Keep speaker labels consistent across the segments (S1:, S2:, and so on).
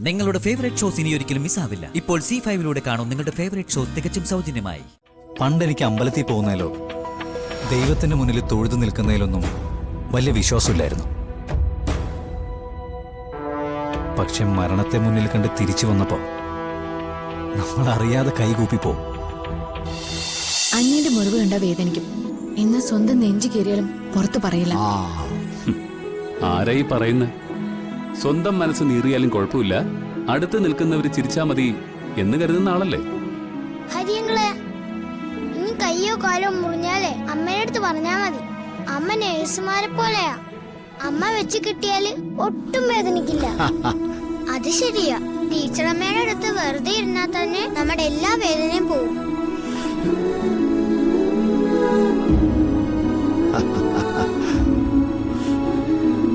S1: നിങ്ങളുടെ favourite shows ഇനി ഒരിക്കലും മിസ്സാവില്ല. ഇപ്പോൾ C5 കാണും നിങ്ങളുടെ ഫേവറേറ്റ് ഷോസ് തികച്ചും സൗജന്യമായി.
S2: പണ്ട് എനിക്ക് അമ്പലത്തിൽ പോകുന്നതിലോ ദൈവത്തിന്റെ മുന്നിൽ തൊഴുതു നിൽക്കുന്നതിലൊന്നും വലിയ വിശ്വാസമില്ലായിരുന്നു. പക്ഷെ മരണത്തെ മുന്നിൽ കണ്ട് തിരിച്ചു വന്നപ്പോ നമ്മൾ അറിയാതെ കൈകൂപ്പിപ്പോവും.
S3: അന്യന്റെ മുറിവ് കണ്ട വേദനിക്കും എന്ന് സ്വന്തം നെഞ്ചു കയറിയാലും പുറത്തു പറയില്ല.
S4: ആരായി പറയുന്നത്? സ്വന്തം മനസ്സ് നീറിയാലും കുഴപ്പമില്ല, അടുത്ത് നിൽക്കുന്നവര് ചിരിച്ചാ മതി എന്ന് കരുതുന്ന ആളല്ലേ?
S5: ഹരിയങ്ങളെ, ഇനി കയ്യോ കാലോ മുറിഞ്ഞാലേ അമ്മയുടെ അടുത്ത് പറഞ്ഞാ മതി. അമ്മ നേഴ്സുമാരെ പോലെയാ. അമ്മ വെച്ച് കിട്ടിയാല് ഒട്ടും വേദനിക്കില്ല. അത് ശരിയാ. ടീച്ചറമ്മയുടെ അടുത്ത് വെറുതെ ഇരുന്നാൽ തന്നെ നമ്മുടെ എല്ലാ വേദനയും പോവും.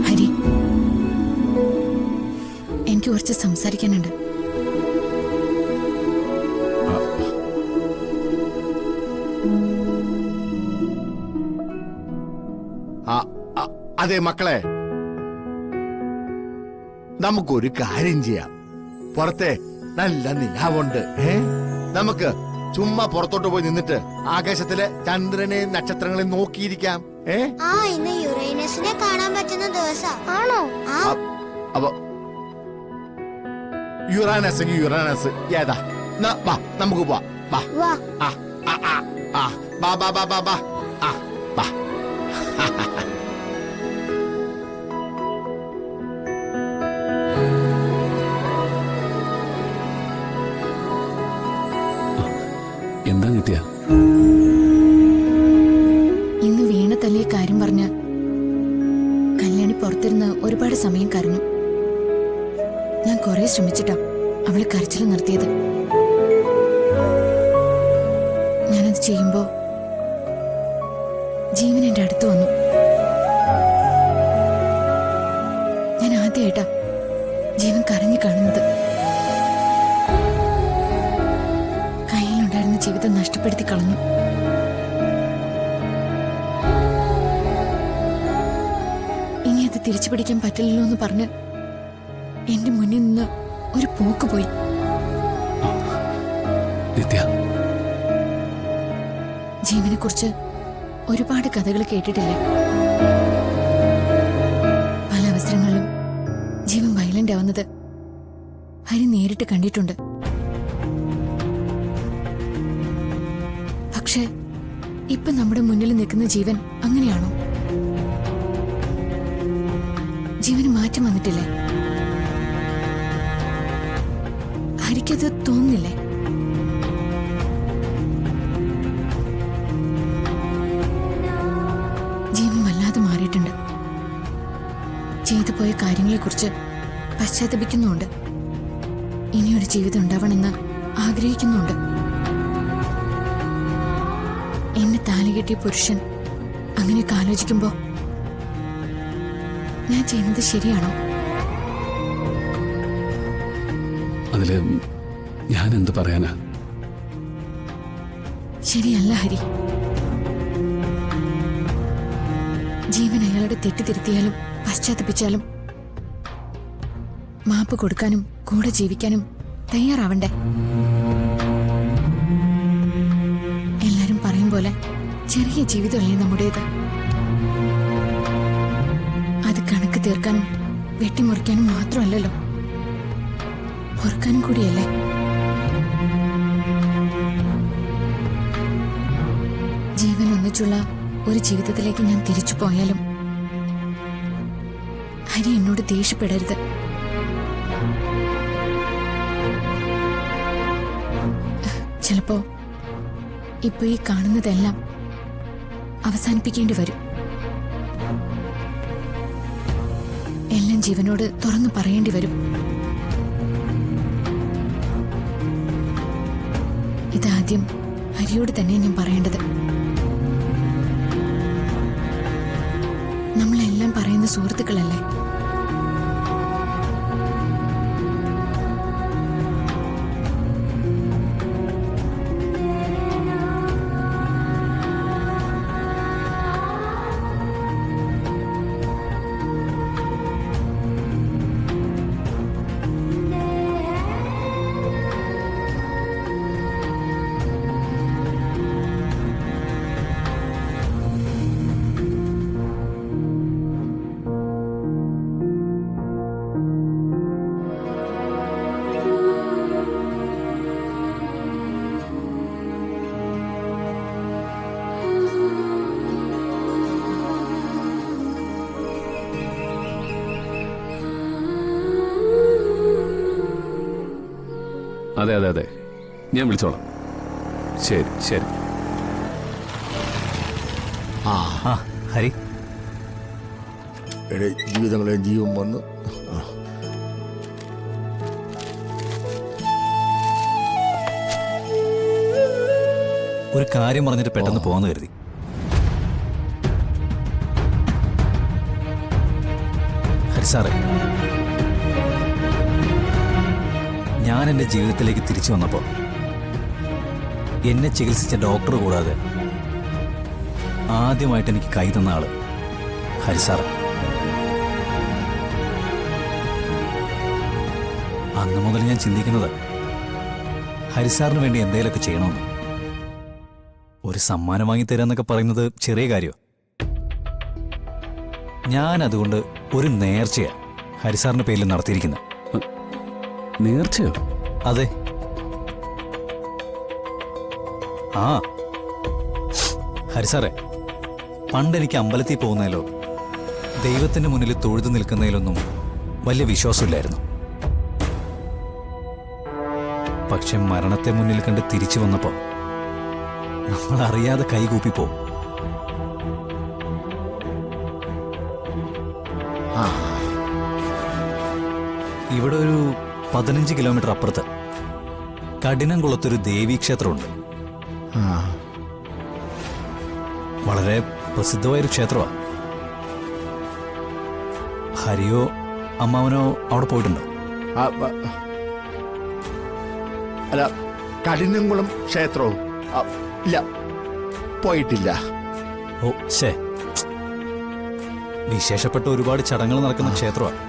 S3: ഹരി, എനിക്ക് കുറച്ച് സംസാരിക്കാനുണ്ട്.
S6: അതെ മക്കളെ, നമുക്കൊരു കാര്യം ചെയ്യാം. പുറത്തെ നല്ല നിലാവുണ്ട്. നമുക്ക് ചുമ്മാ പുറത്തോട്ട് പോയി നിന്നിട്ട് ആകാശത്തിലെ ചന്ദ്രനെയും നക്ഷത്രങ്ങളെയും നോക്കിയിരിക്കാം.
S5: ഇന്ന് യുറേനസിനെ കാണാൻ പറ്റുന്ന ദിവസം ആണോ?
S6: അപ്പൊ യുറാനസ് ഏതാ? വാ, നമുക്ക് പോവാം. വാ.
S4: എന്താ നിത്യ?
S3: ഇന്ന് വീണ തല്ലിയ കാര്യം പറഞ്ഞ് കല്യാണി പുറത്തിരുന്ന് ഒരുപാട് സമയം കരഞ്ഞു. ഞാൻ കുറെ ശ്രമിച്ചിട്ടാ അവളെ കരച്ചിൽ നിർത്തിയത്. ഞാനത് ചെയ്യുമ്പോ ജീവൻ എന്റെ അടുത്ത് വന്നു. ഞാൻ ആദ്യമായിട്ടാ ജീവൻ കരഞ്ഞു കാണുന്നത്. കയ്യിലുണ്ടായിരുന്ന ജീവിതം നഷ്ടപ്പെടുത്തി കളഞ്ഞു. ഇനി അത് തിരിച്ചു പിടിക്കാൻ പറ്റില്ലല്ലോ എന്ന് പറഞ്ഞ് എന്റെ മുന്നിൽ നിന്ന് ഒരു പോക്ക് പോയി. ജീവനെ കുറിച്ച് ഒരുപാട് കഥകൾ കേട്ടിട്ടില്ലേ? പല അവസരങ്ങളിലും ജീവൻ വയലന്റ് ആവുന്നത് ഹരി നേരിട്ട് കണ്ടിട്ടുണ്ട്. പക്ഷെ ഇപ്പൊ നമ്മുടെ മുന്നിൽ നിൽക്കുന്ന ജീവൻ അങ്ങനെയാണോ? ജീവന് മാറ്റം വന്നിട്ടില്ലേ? ഹരിക്കത് തോന്നുന്നില്ലേ? ജീവൻ വല്ലാതെ മാറിയിട്ടുണ്ട്. ചെയ്തു പോയ കാര്യങ്ങളെക്കുറിച്ച് പശ്ചാത്തപിക്കുന്നുണ്ട്. ഇനിയൊരു ജീവിതം ഉണ്ടാവണമെന്ന് ആഗ്രഹിക്കുന്നുണ്ട്. എന്നെ താലികെട്ടിയ പുരുഷൻ അങ്ങനെയൊക്കെ ആലോചിക്കുമ്പോ ഞാൻ ചെയ്യുന്നത് ശരിയാണോ?
S4: അതില് ഞാൻ എന്ത് പറയാനാ?
S3: ശരിയല്ല ഹരി. ജീവൻ അയാളുടെ തെറ്റിതിരുത്തിയാലും പശ്ചാത്തപിച്ചാലും മാപ്പ് കൊടുക്കാനും കൂടെ ജീവിക്കാനും തയ്യാറാവണ്ടേ? എല്ലാരും പറയും പോലെ ചെറിയ ജീവിതമല്ലേ നമ്മുടേത്. അത് കണക്ക് തീർക്കാനും വെട്ടിമുറിക്കാനും മാത്രമല്ലല്ലോ, പൊറുക്കാനും കൂടിയല്ലേ. ജീവൻ ഒന്നിച്ചുള്ള ഒരു ജീവിതത്തിലേക്ക് ഞാൻ തിരിച്ചു പോയാലും ഹരി എന്നോട് ദേഷ്യപ്പെടരുത്. ചിലപ്പോ ഇപ്പൊ ഈ കാണുന്നതെല്ലാം അവസാനിപ്പിക്കേണ്ടി വരും. എല്ലാം ജീവനോട് തുറന്നു പറയേണ്ടി വരും. ഇതാദ്യം ഹരിയോട് തന്നെ ഞാൻ പറയേണ്ടത്. നമ്മളെല്ലാം പറയുന്ന സുഹൃത്തുക്കളല്ലേ?
S4: അതെ അതെ അതെ, ഞാൻ വിളിച്ചോളാം. ശരി ശരി.
S6: ആ
S2: ആ ഹരി,
S6: എടേ ജീവിതങ്ങളെ ജീവൻ വന്നു. ആ.
S2: ഒരു കാര്യം പറഞ്ഞിട്ട് പെട്ടെന്ന് പോകാന്ന് കരുതി. ഹരി സാറേ, ഞാൻ എൻ്റെ ജീവിതത്തിലേക്ക് തിരിച്ചു വന്നപ്പോൾ എന്നെ ചികിത്സിച്ച ഡോക്ടർ കൂടാതെ ആദ്യമായിട്ട് എനിക്ക് കൈ തന്ന ആള് ഹരി സാറ്. അന്ന് മുതൽ ഞാൻ ചിന്തിക്കുന്നത് ഹരിസാറിന് വേണ്ടി എന്തെങ്കിലുമൊക്കെ ചെയ്യണമെന്ന്. ഒരു സമ്മാനം വാങ്ങിത്തരാന്നൊക്കെ പറയുന്നത് ചെറിയ കാര്യമാണ്. ഞാൻ അതുകൊണ്ട് ഒരു നേർച്ചയാ ഹരിസാറിന്റെ പേരിൽ നടത്തിയിരിക്കുന്നത്.
S4: നേർച്ചയോ?
S2: അതെ. ആ ഹരിസാറേ, പണ്ടെനിക്ക് അമ്പലത്തിൽ പോകുന്നതിലോ ദൈവത്തിന്റെ മുന്നിൽ തൊഴുതു നിൽക്കുന്നതിലൊന്നും വലിയ വിശ്വാസമില്ലായിരുന്നു. പക്ഷെ മരണത്തെ മുന്നിൽ കണ്ട് തിരിച്ചു വന്നപ്പോ നമ്മൾ അറിയാതെ കൈകൂപ്പിപ്പോ. ഇവിടെ ഒരു 15 കിലോമീറ്റർ അപ്പുറത്ത് കഠിനംകുളത്തൊരു ദേവീക്ഷേത്രമുണ്ട്.
S6: ആ.
S2: വളരെ പ്രസിദ്ധമായൊരു ക്ഷേത്രമാണ്. ഹരിയോ അമ്മാവനോ അവിടെ പോയിട്ടുണ്ടോ?
S6: ആ, അല്ല, കഠിനംകുളം ക്ഷേത്രവും ഇല്ല, പോയിട്ടില്ല.
S2: ഓ ശേ, വിശേഷപ്പെട്ട ഒരുപാട് ചടങ്ങുകൾ നടക്കുന്ന ക്ഷേത്രമാണ്.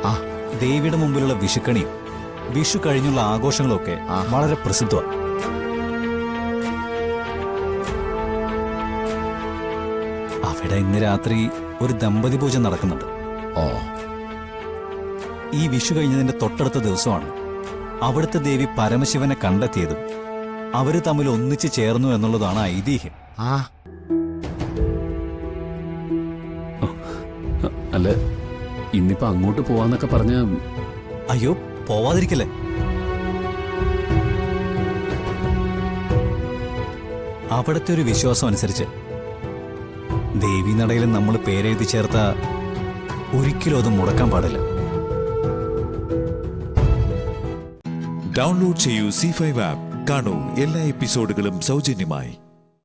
S6: ആ.
S2: ദേവിയുടെ മുമ്പിലുള്ള വിഷുക്കണിയും വിഷു കഴിഞ്ഞുള്ള ആഘോഷങ്ങളൊക്കെ വളരെ പ്രസിദ്ധമാണ്. അവിടെ ഇന്ന് രാത്രി ഒരു ദമ്പതി പൂജ നടക്കുന്നുണ്ട്.
S6: ഓ.
S2: ഈ വിഷു കഴിഞ്ഞതിന്റെ തൊട്ടടുത്ത ദിവസമാണ് അവിടുത്തെ ദേവി പരമശിവനെ കണ്ടെത്തിയതും അവര് തമ്മിൽ ഒന്നിച്ചു ചേർന്നു എന്നുള്ളതാണ് ഐതിഹ്യം.
S6: ആ.
S4: അല്ല, ഇന്നിപ്പോ അങ്ങോട്ട് പോവാന്നൊക്കെ പറഞ്ഞ
S2: അയ്യോ, പോവാതിരിക്കല്ലേ. അവിടുത്തെ ഒരു വിശ്വാസം അനുസരിച്ച് ദേവീനടയിൽ നമ്മൾ പേരെഴുതി ചേർത്ത ഒരിക്കലും അത് മുടക്കാൻ പാടില്ല.
S7: ഡൗൺലോഡ് ചെയ്യൂ C5 ആപ്പ്. കാണൂ എല്ലാ എപ്പിസോഡുകളും സൗജന്യമായി.